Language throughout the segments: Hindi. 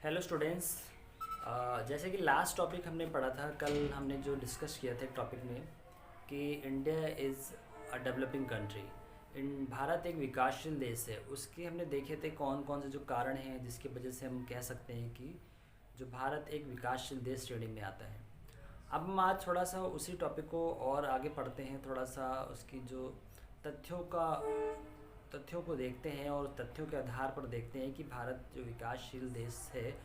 Hello students. जैसे कि लास्ट टॉपिक हमने पढ़ा था, कल हमने जो डिस्कस किया था एक टॉपिक में कि India is a developing country. In Bharat एक विकासशील देश है। उसके हमने देखे थे कौन कौन से जो कारण हैं जिसकी वजह से हम कह सकते हैं कि जो भारत एक विकासशील देश श्रेणी में आता है। अब हम आज थोड़ा सा उसी टॉपिक को और आगे पढ़ते हैं, थोड़ा सा उसकी जो तथ्यों का तथ्यों को देखते हैं और तथ्यों के आधार पर देखते हैं कि भारत जो विकासशील देश है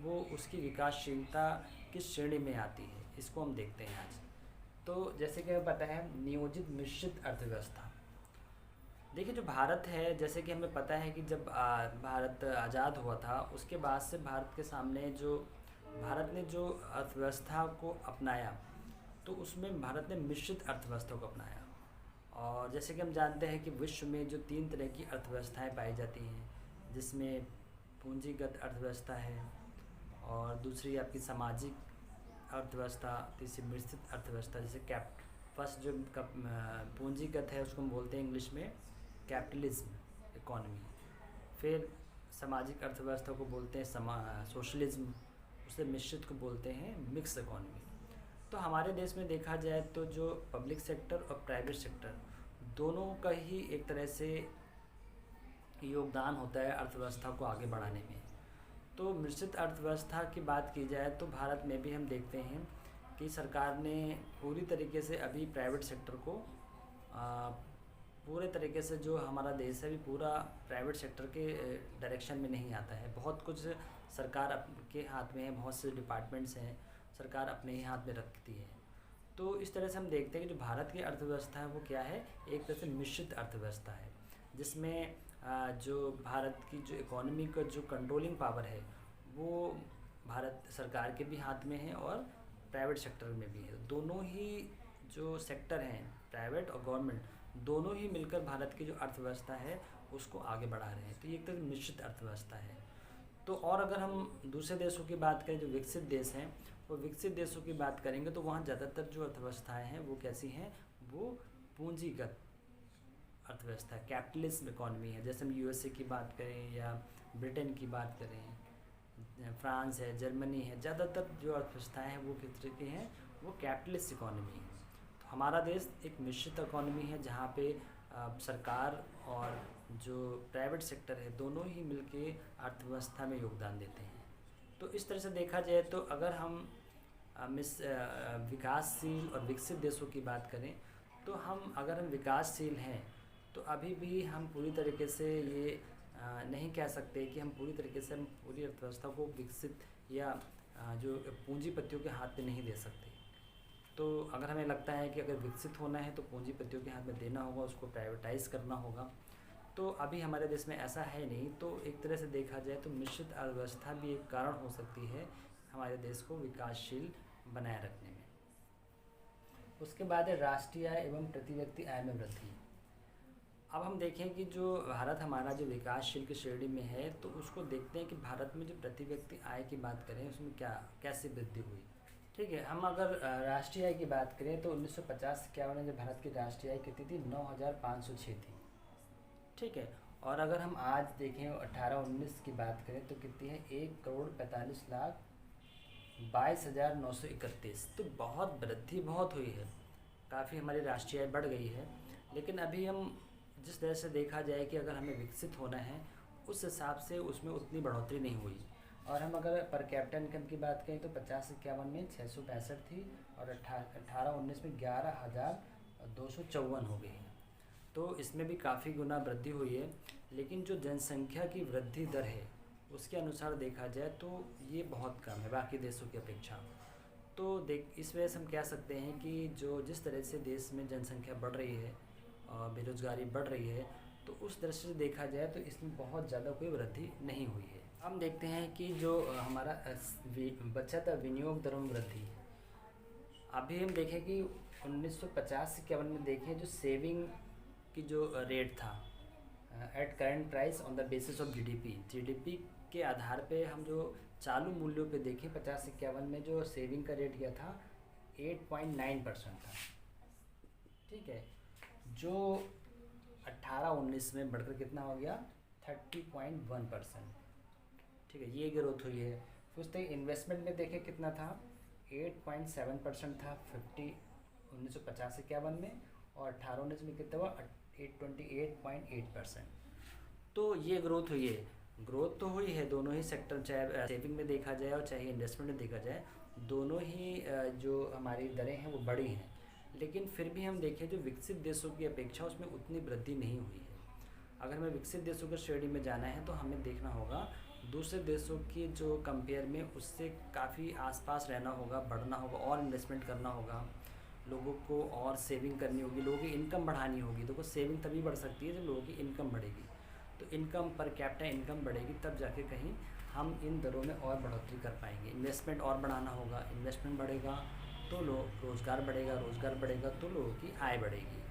वो उसकी विकासशीलता किस श्रेणी में आती है, इसको हम देखते हैं आज। तो जैसे कि हमें पता है नियोजित मिश्रित अर्थव्यवस्था। देखिए जो भारत है, जैसे कि हमें पता है कि जब भारत आज़ाद हुआ था उसके बाद से भारत के सामने जो भारत ने जो अर्थव्यवस्था को अपनाया, तो उसमें भारत ने मिश्रित अर्थव्यवस्था को अपनाया। और जैसे कि हम जानते हैं कि विश्व में जो 3 तरह की अर्थव्यवस्थाएं पाई जाती हैं, जिसमें पूंजीगत अर्थव्यवस्था है, और दूसरी आपकी सामाजिक अर्थव्यवस्था, तीसरी मिश्रित अर्थव्यवस्था। जैसे फर्स्ट जो पूंजीगत है उसको हम बोलते हैं इंग्लिश में कैपिटलिज्म इकोनॉमी। फिर सामाजिक अर्थव्यवस्था को बोलते हैं सोशलिज्म। उसे मिश्रित को बोलते हैं मिक्स इकोनॉमी। तो हमारे देश में देखा जाए तो जो पब्लिक सेक्टर और प्राइवेट सेक्टर दोनों का ही एक तरह से योगदान होता है अर्थव्यवस्था को आगे बढ़ाने में। तो मिश्रित अर्थव्यवस्था की बात की जाए तो भारत में भी हम देखते हैं कि सरकार ने पूरी तरीके से अभी प्राइवेट सेक्टर को आ, पूरे तरीके से, जो हमारा देश है अभी पूरा प्राइवेट सेक्टर के डायरेक्शन में नहीं आता है। बहुत कुछ सरकार के हाथ में है, बहुत से डिपार्टमेंट्स हैं सरकार अपने ही हाथ में रखती है। तो इस तरह से हम देखते हैं कि जो भारत की अर्थव्यवस्था है वो क्या है, एक तरह से मिश्रित अर्थव्यवस्था है, जिसमें जो भारत की जो इकोनॉमी का जो कंट्रोलिंग पावर है वो भारत सरकार के भी हाथ में है और प्राइवेट सेक्टर में भी है। दोनों ही जो सेक्टर हैं, प्राइवेट और गवर्नमेंट, दोनों ही मिलकर भारत की जो अर्थव्यवस्था है उसको आगे बढ़ा रहे हैं। तो ये एक तरह मिश्रित अर्थव्यवस्था है। तो और अगर हम दूसरे देशों की बात करें जो विकसित देश हैं, वो विकसित देशों की बात करेंगे तो वहाँ ज़्यादातर जो अर्थव्यवस्थाएं हैं वो कैसी हैं, वो पूंजीगत अर्थव्यवस्था, कैपिटलिज्म इकॉनमी है। जैसे हम यूएसए की बात करें या ब्रिटेन की बात करें, फ्रांस है, जर्मनी है, ज़्यादातर जो अर्थव्यवस्थाएं हैं वो किस तरह की हैं, वो कैपिटलिस्ट इकॉनमी है। तो हमारा देश एक मिश्रित इकॉनमी है जहाँ पे सरकार और जो प्राइवेट सेक्टर है दोनों ही मिलके अर्थव्यवस्था में योगदान देते हैं। तो इस तरह से देखा जाए तो अगर हम विकासशील और विकसित देशों की बात करें तो अगर हम विकासशील हैं तो अभी भी हम पूरी तरीके से ये नहीं कह सकते कि हम पूरी तरीके से हम पूरी अर्थव्यवस्था को विकसित या जो पूंजीपतियों के हाथ में नहीं दे सकते। तो अगर हमें लगता है कि अगर विकसित होना है तो पूंजीपतियों के हाथ में देना होगा, उसको प्राइवेटाइज़ करना होगा, तो अभी हमारे देश में ऐसा है नहीं। तो एक तरह से देखा जाए तो मिश्रित अर्थव्यवस्था भी एक कारण हो सकती है हमारे देश को विकासशील बनाए रखने में। उसके बाद है राष्ट्रीय आय एवं प्रति व्यक्ति आय में वृद्धि। अब हम देखें कि जो भारत हमारा जो विकासशील की श्रेणी में है, तो उसको देखते हैं कि भारत में जो प्रति व्यक्ति आय की बात करें उसमें कैसे वृद्धि हुई। ठीक है, हम अगर राष्ट्रीय आय की बात करें तो 1950-51 में जब भारत की राष्ट्रीय आय कितनी थी, 9,506 थी। ठीक है, और अगर हम आज देखें 18-19 की बात करें तो कितनी है, 1,45,22,931। तो बहुत वृद्धि बहुत हुई है, काफ़ी हमारी राष्ट्रीय आय बढ़ गई है। लेकिन अभी हम जिस तरह से देखा जाए कि अगर हमें विकसित होना है उस हिसाब से उसमें उतनी बढ़ोतरी नहीं हुई। और हम अगर पर कैपिटा इनकम की बात करें तो 50-51 में 665 थी और 18-19 में 11,254 हो गई है। तो इसमें भी काफ़ी गुना वृद्धि हुई है। लेकिन जो जनसंख्या की वृद्धि दर है उसके अनुसार देखा जाए तो ये बहुत कम है बाकी देशों की अपेक्षा। तो इस वजह से हम कह सकते हैं कि जो जिस तरह से देश में जनसंख्या बढ़ रही है और बेरोज़गारी बढ़ रही है, तो उस दृष्टि से देखा जाए तो इसमें बहुत ज़्यादा कोई वृद्धि नहीं हुई है। हम देखते हैं कि जो हमारा बचत विनियोग दरों में वृद्धि, अभी हम देखें कि 1950-51 में देखें जो सेविंग की जो रेट था at current price on the basis of GDP के आधार पे हम जो चालू मूल्यों पे देखें 50-51 में जो सेविंग का रेट किया था 8.9% था। ठीक है, जो 18-19 में बढ़कर कितना हो गया, 30.1%। ठीक है, ये ग्रोथ हुई है। फिर उसके इन्वेस्टमेंट में देखें कितना था, 8.7% था 1950-51 में, और 18-19 में कितना हुआ, 28.8%। तो ये ग्रोथ हुई है। ग्रोथ तो हुई है दोनों ही सेक्टर, चाहे सेविंग में देखा जाए और चाहे इन्वेस्टमेंट में देखा जाए, दोनों ही जो हमारी दरें हैं वो बड़ी हैं। लेकिन फिर भी हम देखें जो विकसित देशों की अपेक्षा उसमें उतनी वृद्धि नहीं हुई है। अगर हमें विकसित देशों की श्रेणी में जाना है तो हमें देखना होगा दूसरे देशों की जो कंपेयर में उससे काफ़ी आसपास रहना होगा, बढ़ना होगा, और इन्वेस्टमेंट करना होगा, लोगों को और सेविंग करनी होगी, लोगों की इनकम बढ़ानी होगी। देखो सेविंग तभी बढ़ सकती है जब लोगों की इनकम बढ़ेगी। तो इनकम पर कैपिटा इनकम बढ़ेगी तब जाके कहीं हम इन दरों में और बढ़ोतरी कर पाएंगे। इन्वेस्टमेंट और बढ़ाना होगा, इन्वेस्टमेंट बढ़ेगा तो लोग रोज़गार बढ़ेगा, रोज़गार बढ़ेगा तो लोगों की आय बढ़ेगी।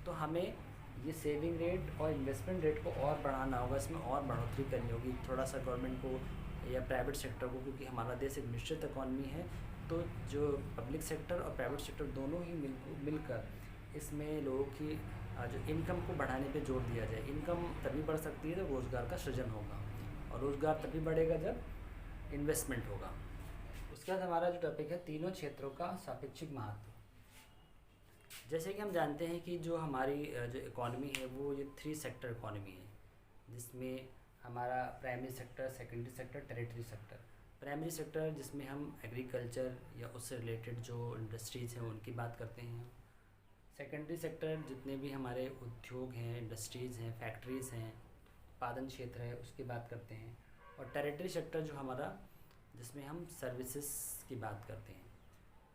तो हमें ये सेविंग रेट और इन्वेस्टमेंट रेट को और बढ़ाना होगा, इसमें और बढ़ोतरी करनी होगी थोड़ा सा गवर्नमेंट को या प्राइवेट सेक्टर को, क्योंकि हमारा देश एक मिश्रित इकॉनमी है। तो जो पब्लिक सेक्टर और प्राइवेट सेक्टर दोनों ही मिलकर इसमें लोगों की जो इनकम को बढ़ाने पे जोर दिया जाए। इनकम तभी बढ़ सकती है जब रोज़गार का सृजन होगा, और रोज़गार तभी बढ़ेगा जब इन्वेस्टमेंट होगा। उसके बाद हमारा जो टॉपिक है तीनों क्षेत्रों का सापेक्षिक महत्व। जैसे कि हम जानते हैं कि जो हमारी जो इकॉनमी है वो ये 3 सेक्टर इकॉनमी है, जिसमें हमारा primary sector, secondary sector, territory sector. Primary sector जिसमें हम एग्रीकल्चर या उससे रिलेटेड जो इंडस्ट्रीज़ हैं उनकी बात करते हैं। सेकेंडरी सेक्टर जितने भी हमारे उद्योग हैं, इंडस्ट्रीज़ हैं, फैक्ट्रीज़ हैं, उत्पादन क्षेत्र है, उसकी बात करते हैं। और टेरिटरी सेक्टर जो हमारा, जिसमें हम सर्विसेज की बात करते हैं,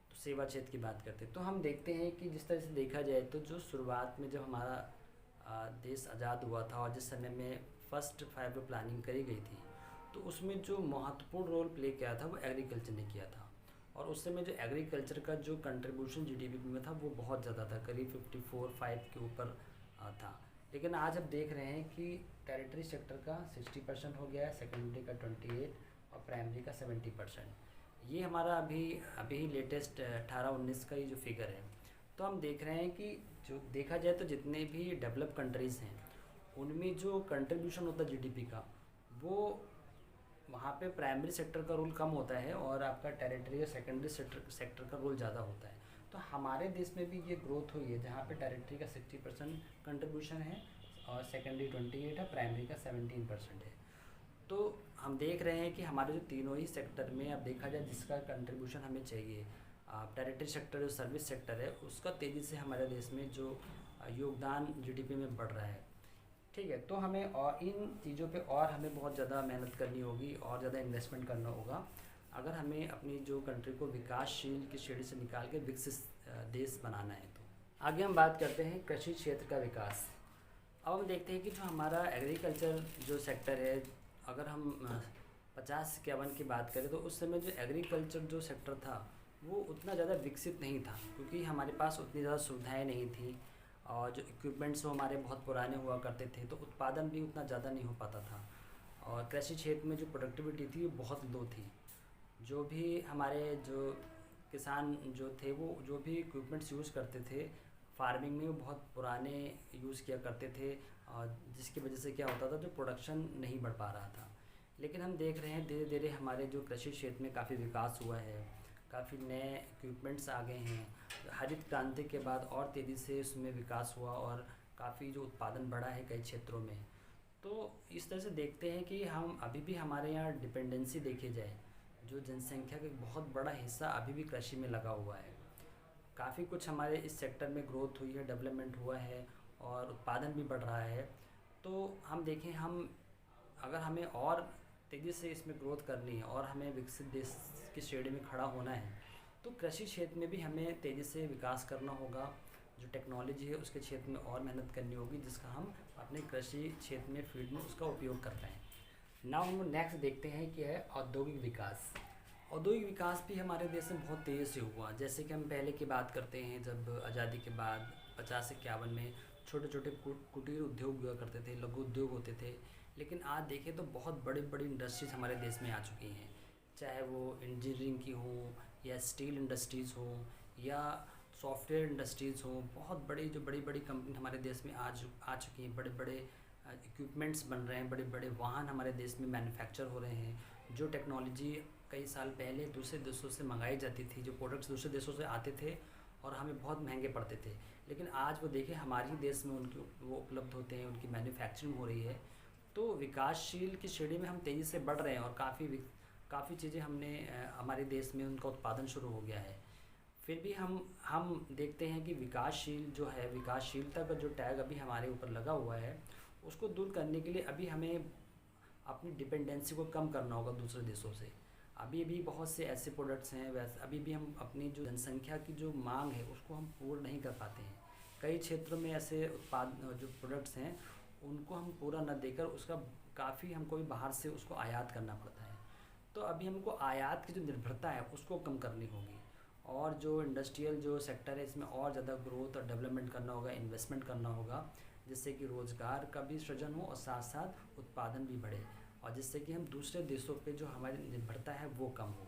तो सेवा क्षेत्र की बात करते हैं। तो हम देखते हैं कि जिस तरह से देखा जाए तो जो शुरुआत में जब हमारा देश आज़ाद हुआ था और जिस समय में फर्स्ट 5 प्लानिंग करी गई थी, तो उसमें जो महत्वपूर्ण रोल प्ले किया था वो एग्रीकल्चर ने किया था। और उस समय जो एग्रीकल्चर का जो कंट्रीब्यूशन जीडीपी में था वो बहुत ज़्यादा था, करीब 54-5 के ऊपर था। लेकिन आज हम देख रहे हैं कि टेरिटरी सेक्टर का 60% हो गया है, सेकेंडरी का 28 और प्राइमरी का 70%। ये हमारा अभी लेटेस्ट 18-19 का ये जो फिगर है। तो हम देख रहे हैं कि जो देखा जाए तो जितने भी डेवलप कंट्रीज़ हैं उनमें जो कंट्रीब्यूशन होता है जीडीपी का, वो वहाँ पे प्राइमरी सेक्टर का रोल कम होता है और आपका टेरिटरी या सेकेंडरी सेक्टर का रोल ज़्यादा होता है। तो हमारे देश में भी ये ग्रोथ हुई है जहाँ पे टेरिटरी का 60% कंट्रीब्यूशन है और सेकेंडरी 28 है, प्राइमरी का 17% है। तो हम देख रहे हैं कि हमारे जो तीनों ही सेक्टर में अब देखा जाए जिसका कंट्रीब्यूशन हमें चाहिए, टेरिटरी सेक्टर जो सर्विस सेक्टर है उसका तेज़ी से हमारे देश में जो योगदान जीडीपी में बढ़ रहा है। ठीक है, तो हमें और इन चीज़ों पे और हमें बहुत ज़्यादा मेहनत करनी होगी और ज़्यादा इन्वेस्टमेंट करना होगा अगर हमें अपनी जो कंट्री को विकासशील की श्रेणी से निकाल के विकसित देश बनाना है। तो आगे हम बात करते हैं कृषि क्षेत्र का विकास। अब हम देखते हैं कि जो हमारा एग्रीकल्चर जो सेक्टर है, अगर हम 50-51 की बात करें तो उस समय जो एग्रीकल्चर जो सेक्टर था वो उतना ज़्यादा विकसित नहीं था, क्योंकि हमारे पास उतनी ज़्यादा सुविधाएं नहीं थी और जो इक्विपमेंट्स वो हमारे बहुत पुराने हुआ करते थे, तो उत्पादन भी उतना ज़्यादा नहीं हो पाता था। और कृषि क्षेत्र में जो प्रोडक्टिविटी थी वो बहुत लो थी। जो भी हमारे जो किसान जो थे वो जो भी इक्विपमेंट्स यूज़ करते थे फार्मिंग में वो बहुत पुराने यूज़ किया करते थे, और जिसकी वजह से क्या होता था जो प्रोडक्शन नहीं बढ़ पा रहा था। लेकिन हम देख रहे हैं धीरे धीरे हमारे जो कृषि क्षेत्र में काफ़ी विकास हुआ है, काफ़ी नए इक्विपमेंट्स आ गए हैं। हरित क्रांति के बाद और तेज़ी से उसमें विकास हुआ और काफ़ी जो उत्पादन बढ़ा है कई क्षेत्रों में। तो इस तरह से देखते हैं कि हम अभी भी हमारे यहाँ डिपेंडेंसी देखी जाए, जो जनसंख्या का एक बहुत बड़ा हिस्सा अभी भी कृषि में लगा हुआ है। काफ़ी कुछ हमारे इस सेक्टर में ग्रोथ हुई है, डेवलपमेंट हुआ है और उत्पादन भी बढ़ रहा है। तो हम देखें, हम अगर हमें और तेज़ी से इसमें ग्रोथ करनी है और हमें विकसित देश की श्रेणी में खड़ा होना है, तो कृषि क्षेत्र में भी हमें तेज़ी से विकास करना होगा। जो टेक्नोलॉजी है उसके क्षेत्र में और मेहनत करनी होगी, जिसका हम अपने कृषि क्षेत्र में फील्ड में उसका उपयोग कर पाएँ। नाउ हम नेक्स्ट देखते हैं कि है औद्योगिक विकास। औद्योगिक विकास भी हमारे देश में बहुत तेज़ी से हुआ। जैसे कि हम पहले की बात करते हैं, जब आज़ादी के बाद 50-51 में छोटे छोटे कुटीर उद्योग हुआ करते थे, लघु उद्योग होते थे। लेकिन आज देखें तो बहुत बड़ी बड़ी इंडस्ट्रीज़ हमारे देश में आ चुकी हैं, चाहे वो इंजीनियरिंग की हो या स्टील इंडस्ट्रीज़ हो या सॉफ्टवेयर इंडस्ट्रीज़ हो। बहुत बड़ी जो बड़ी बड़ी कंपनी हमारे देश में आ चुकी हैं, बड़े बड़े इक्विपमेंट्स बन रहे हैं, बड़े बड़े वाहन हमारे देश में मैन्युफैक्चर हो रहे हैं। जो टेक्नोलॉजी कई साल पहले दूसरे देशों से मंगाई जाती थी, जो प्रोडक्ट्स दूसरे देशों से आते थे और हमें बहुत महंगे पड़ते थे, लेकिन आज वो देखें हमारे ही देश में उनके वो उपलब्ध होते हैं, उनकी मैन्युफैक्चरिंग हो रही है। तो विकासशील की श्रेणी में हम तेज़ी से बढ़ रहे हैं और काफ़ी चीज़ें हमने हमारे देश में उनका उत्पादन शुरू हो गया है। फिर भी हम देखते हैं कि विकासशील जो है, विकासशीलता का जो टैग अभी हमारे ऊपर लगा हुआ है, उसको दूर करने के लिए अभी हमें अपनी डिपेंडेंसी को कम करना होगा दूसरे देशों से। अभी भी बहुत से ऐसे प्रोडक्ट्स हैं, वैसे अभी भी हम अपनी जो जनसंख्या की जो मांग है उसको हम पूर्ण नहीं कर पाते हैं। कई क्षेत्रों में ऐसे उत्पाद जो प्रोडक्ट्स हैं उनको हम पूरा न देकर उसका काफ़ी हमको भी बाहर से उसको आयात करना पड़ता है। तो अभी हमको आयात की जो निर्भरता है उसको कम करनी होगी, और जो इंडस्ट्रियल जो सेक्टर है इसमें और ज़्यादा ग्रोथ और डेवलपमेंट करना होगा, इन्वेस्टमेंट करना होगा, जिससे कि रोज़गार का भी सृजन हो और साथ साथ उत्पादन भी बढ़े, और जिससे कि हम दूसरे देशों पे जो हमारी निर्भरता है वो कम हो।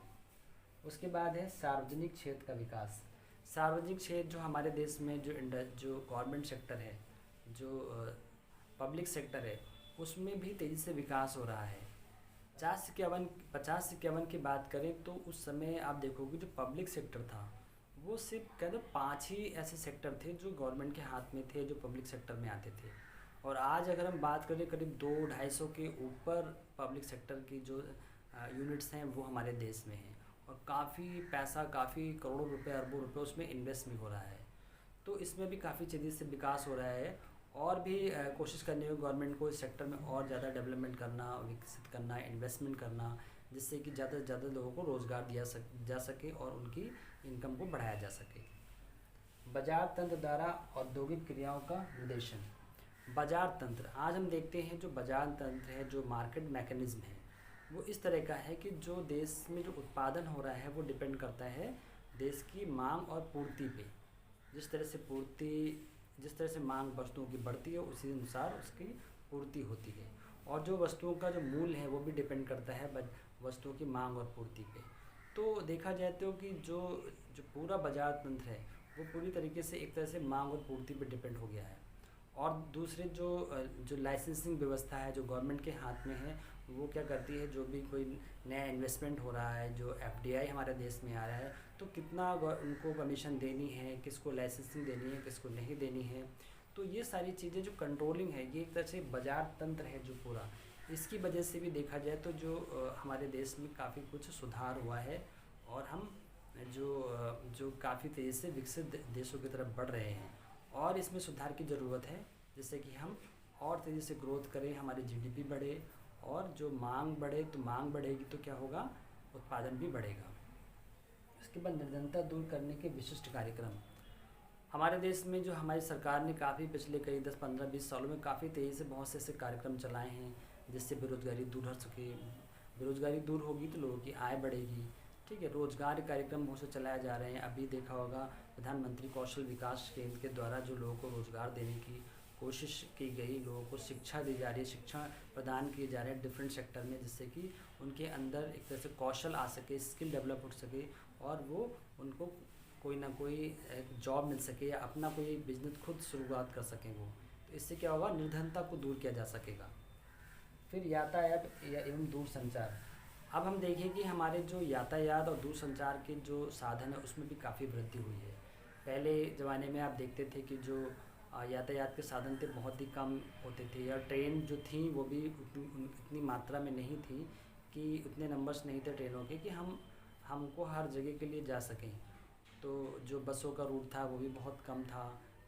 उसके बाद है सार्वजनिक क्षेत्र का विकास। सार्वजनिक क्षेत्र जो हमारे देश में जो गवर्नमेंट सेक्टर है, जो पब्लिक सेक्टर है, उसमें भी तेज़ी से विकास हो रहा है। 50 से 51 की बात करें तो उस समय आप देखोगे जो पब्लिक सेक्टर था वो सिर्फ कहते 5 ही ऐसे सेक्टर थे जो गवर्नमेंट के हाथ में थे, जो पब्लिक सेक्टर में आते थे। और आज अगर हम बात करें करीब 200-250 के ऊपर पब्लिक सेक्टर की जो यूनिट्स हैं वो हमारे देश में हैं, और काफ़ी पैसा, काफ़ी करोड़ों रुपए, अरबों रुपए उसमें इन्वेस्ट भी हो रहा है। तो इसमें भी काफ़ी तेज़ी से विकास हो रहा है, और भी कोशिश करनी है गवर्नमेंट को इस सेक्टर में और ज़्यादा डेवलपमेंट करना, विकसित करना, इन्वेस्टमेंट करना, जिससे कि ज़्यादा से ज़्यादा लोगों को रोज़गार दिया जा सके और उनकी इनकम को बढ़ाया जा सके। बाजार तंत्र द्वारा औद्योगिक क्रियाओं का निर्देशन। बाजार तंत्र, आज हम देखते हैं जो बाजार तंत्र है, जो मार्केट मैकेनिज़्म है, वो इस तरह का है कि जो देश में जो उत्पादन हो रहा है वो डिपेंड करता है देश की मांग और पूर्ति पे। जिस तरह से मांग वस्तुओं की बढ़ती है उसी अनुसार उसकी पूर्ति होती है, और जो वस्तुओं का जो मूल्य है वो भी डिपेंड करता है वस्तुओं की मांग और पूर्ति पे। तो देखा जाए तो कि जो जो पूरा बाजार तंत्र है वो पूरी तरीके से एक तरह से मांग और पूर्ति पे डिपेंड हो गया है। और दूसरे जो लाइसेंसिंग व्यवस्था है जो गवर्नमेंट के हाथ में है, वो क्या करती है, जो भी कोई नया इन्वेस्टमेंट हो रहा है, जो एफडीआई हमारे देश में आ रहा है, तो कितना उनको कमीशन देनी है, किसको लाइसेंसिंग देनी है, किसको नहीं देनी है। तो ये सारी चीज़ें जो कंट्रोलिंग है, ये एक तरह से बाजार तंत्र है जो पूरा, इसकी वजह से भी देखा जाए तो जो हमारे देश में काफ़ी कुछ सुधार हुआ है, और हम जो काफ़ी तेज़ी से विकसित देशों की तरफ बढ़ रहे हैं, और इसमें सुधार की ज़रूरत है, जिससे कि हम और तेज़ी से ग्रोथ करें, हमारी जीडीपी बढ़े, और जो मांग बढ़े, तो मांग बढ़ेगी तो क्या होगा, उत्पादन भी बढ़ेगा। उसके बाद निर्धनता दूर करने के विशिष्ट कार्यक्रम। हमारे देश में जो हमारी सरकार ने काफ़ी पिछले कई 10-15-20 सालों में काफ़ी तेज़ी से बहुत से ऐसे कार्यक्रम चलाए हैं, जिससे बेरोज़गारी दूर हो सके। बेरोज़गारी दूर होगी तो लोगों की आय बढ़ेगी, ठीक है। रोज़गार कार्यक्रम बहुत से चलाए जा रहे हैं। अभी देखा होगा प्रधानमंत्री कौशल विकास केंद्र के द्वारा जो लोगों को रोज़गार देने की कोशिश की गई, लोगों को शिक्षा दी जा रही है, शिक्षा प्रदान किए जा रहे हैं डिफरेंट सेक्टर में, जिससे कि उनके अंदर एक तरह से कौशल आ सके, स्किल डेवलप हो सके, और वो उनको कोई ना कोई जॉब मिल सके या अपना कोई बिजनेस खुद शुरुआत कर सकें वो। तो इससे क्या होगा, निर्धनता को दूर किया जा सकेगा। फिर यातायात एवं दूरसंचार। अब हम देखें कि हमारे जो यातायात और दूरसंचार के जो साधन है उसमें भी काफ़ी वृद्धि हुई है। पहले ज़माने में आप देखते थे कि जो यातायात के साधन थे बहुत ही कम होते थे, या ट्रेन जो थी वो भी इतनी मात्रा में नहीं थी, कि उतने नंबर्स नहीं थे ट्रेनों के कि हमको हर जगह के लिए जा सकें। तो जो बसों का रूट था वो भी बहुत कम था,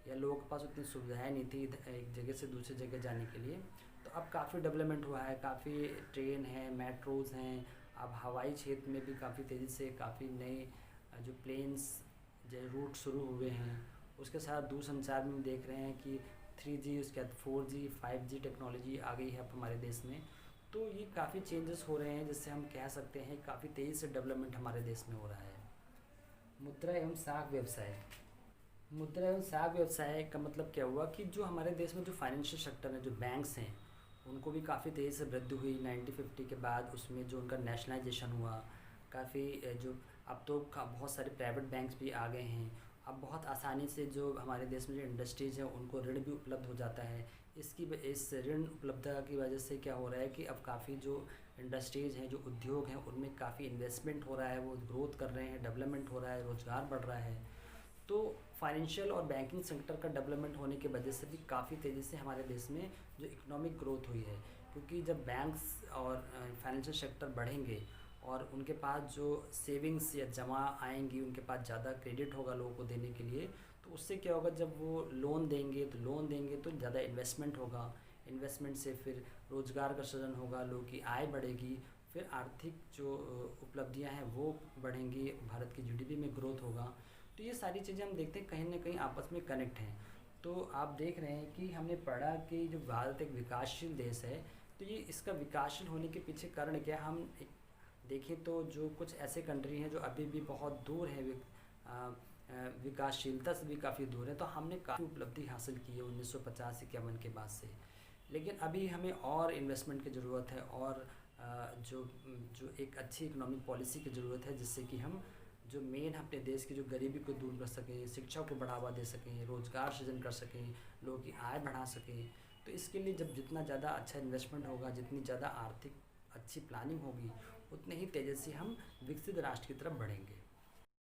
या लोगों के पास उतनी सुविधाएं नहीं थी एक जगह से दूसरी जगह जाने के लिए। तो अब काफ़ी डेवलपमेंट हुआ है, काफ़ी ट्रेन हैं, मेट्रोज़ हैं। अब हवाई क्षेत्र में भी काफ़ी तेज़ी से काफ़ी नए जो प्लेन्स जो रूट शुरू हुए हैं। उसके साथ दूरसंचार में देख रहे हैं कि 3G, उसके बाद 4G 5G टेक्नोलॉजी आ गई है अब हमारे देश में। तो ये काफ़ी चेंजेस हो रहे हैं, जिससे हम कह सकते हैं काफ़ी तेज़ी से डेवलपमेंट हमारे देश में हो रहा है। मुद्रा एवं साख व्यवसाय। मुद्रा एवं साख व्यवसाय का मतलब क्या हुआ कि जो हमारे देश में जो फाइनेंशियल सेक्टर है, जो बैंक्स हैं, उनको भी काफ़ी तेज़ी से वृद्धि हुई 1950 के बाद। उसमें जो उनका नेशनलाइजेशन हुआ, काफ़ी जो अब तो बहुत सारे प्राइवेट बैंक्स भी आ गए हैं। अब बहुत आसानी से जो हमारे देश में जो इंडस्ट्रीज़ हैं उनको ऋण भी उपलब्ध हो जाता है। इस ऋण उपलब्धता की वजह से क्या हो रहा है कि अब काफ़ी जो इंडस्ट्रीज़ हैं, जो उद्योग हैं, उनमें काफ़ी इन्वेस्टमेंट हो रहा है, वो ग्रोथ कर रहे हैं, डेवलपमेंट हो रहा है, रोज़गार बढ़ रहा है। तो फाइनेंशियल और बैंकिंग सेक्टर का डेवलपमेंट होने की वजह से भी काफ़ी तेज़ी से हमारे देश में जो इकोनॉमिक ग्रोथ हुई है, क्योंकि जब बैंक्स और फाइनेंशियल सेक्टर बढ़ेंगे और उनके पास जो सेविंग्स या जमा आएंगी, उनके पास ज़्यादा क्रेडिट होगा लोगों को देने के लिए, तो उससे क्या होगा, जब वो लोन देंगे तो ज़्यादा इन्वेस्टमेंट होगा, इन्वेस्टमेंट से फिर रोज़गार का सृजन होगा, लोगों की आय बढ़ेगी, फिर आर्थिक जो उपलब्धियां हैं वो बढ़ेंगी, भारत की जीडीपी में ग्रोथ होगा। तो ये सारी चीज़ें हम देखते हैं कहीं ना कहीं आपस में कनेक्ट हैं। तो आप देख रहे हैं कि हमने पढ़ा कि जो भारत एक विकासशील देश है, तो ये इसका विकासशील होने के पीछे कारण क्या है? हम एक देखें तो जो कुछ ऐसे कंट्री हैं जो अभी भी बहुत दूर है विकासशीलता से भी काफ़ी दूर है, तो हमने काफ़ी उपलब्धि हासिल की है 1950-51 के बाद से। लेकिन अभी हमें और इन्वेस्टमेंट की ज़रूरत है, और जो जो एक अच्छी इकोनॉमिक पॉलिसी की ज़रूरत है, जिससे कि हम जो मेन अपने देश की जो गरीबी को दूर कर सकें, शिक्षा को बढ़ावा दे सकें, रोज़गार सृजन कर सकें, लोगों की आय बढ़ा सकें। तो इसके लिए जब जितना ज़्यादा अच्छा इन्वेस्टमेंट होगा, जितनी ज़्यादा आर्थिक अच्छी प्लानिंग होगी, उतने ही तेज़ी से हम विकसित राष्ट्र की तरफ बढ़ेंगे।